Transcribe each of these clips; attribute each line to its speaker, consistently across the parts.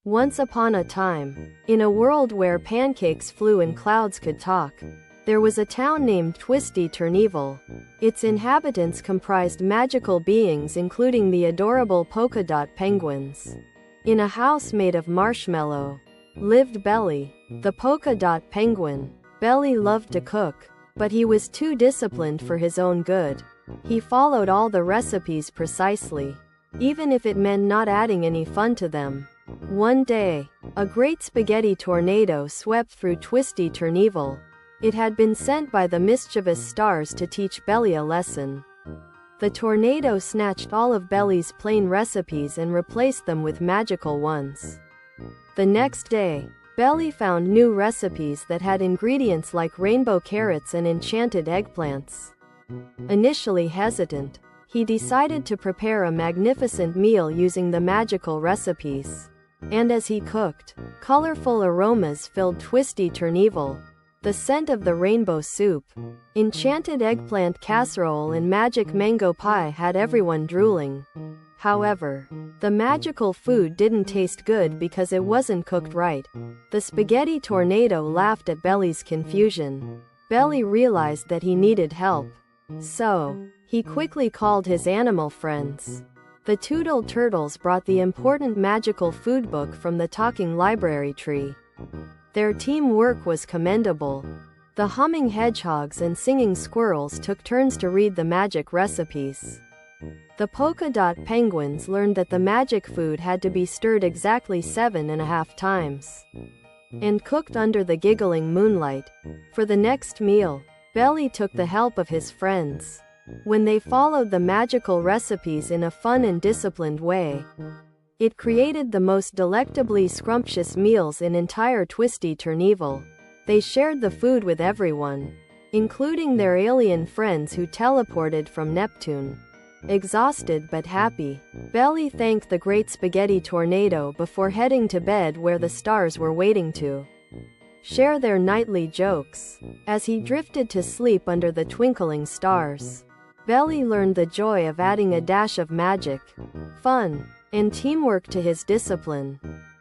Speaker 1: Once upon a time, in a world where pancakes flew and clouds could talk, there was a town named Twisty Turnyville. Its inhabitants comprised magical beings including the adorable Polka-Dot Penguins. In a house made of marshmallow lived Belly, the Polka-Dot Penguin. Belly loved to cook, but he was too disciplined for his own good. He followed all the recipes precisely, even if it meant not adding any fun to them. One day, a great spaghetti tornado swept through Twisty Turnyville. It had been sent by the mischievous stars to teach Belly a lesson. The tornado snatched all of Belly's plain recipes and replaced them with magical ones. The next day, Belly found new recipes that had ingredients like rainbow carrots and enchanted eggplants. Initially hesitant, he decided to prepare a magnificent meal using the magical recipes. And as he cooked, colorful aromas filled Twisty Turnyville. The scent of the rainbow soup, enchanted eggplant casserole and magic mango pie had everyone drooling. However, the magical food didn't taste good because it wasn't cooked right. The spaghetti tornado laughed at Belly's confusion. Belly realized that he needed help. So, he quickly called his animal friends. The Toodle Turtles brought the important magical food book from the talking library tree. Their teamwork was commendable. The humming hedgehogs and singing squirrels took turns to read the magic recipes. The Polka-Dot Penguins learned that the magic food had to be stirred exactly 7.5 times and cooked under the giggling moonlight. For the next meal, Belly took the help of his friends. When they followed the magical recipes in a fun and disciplined way, it created the most delectably scrumptious meals in entire Twisty Turnyville. They shared the food with everyone, including their alien friends who teleported from Neptune. Exhausted but happy, Belly thanked the great spaghetti tornado before heading to bed where the stars were waiting to share their nightly jokes. As he drifted to sleep under the twinkling stars, Belly learned the joy of adding a dash of magic, fun, and teamwork to his discipline.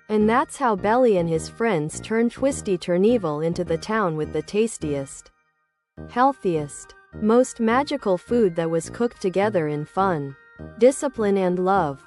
Speaker 1: And that's how Belly and his friends turned Twisty Turnyville into the town with the tastiest, healthiest, most magical food that was cooked together in fun, discipline and love.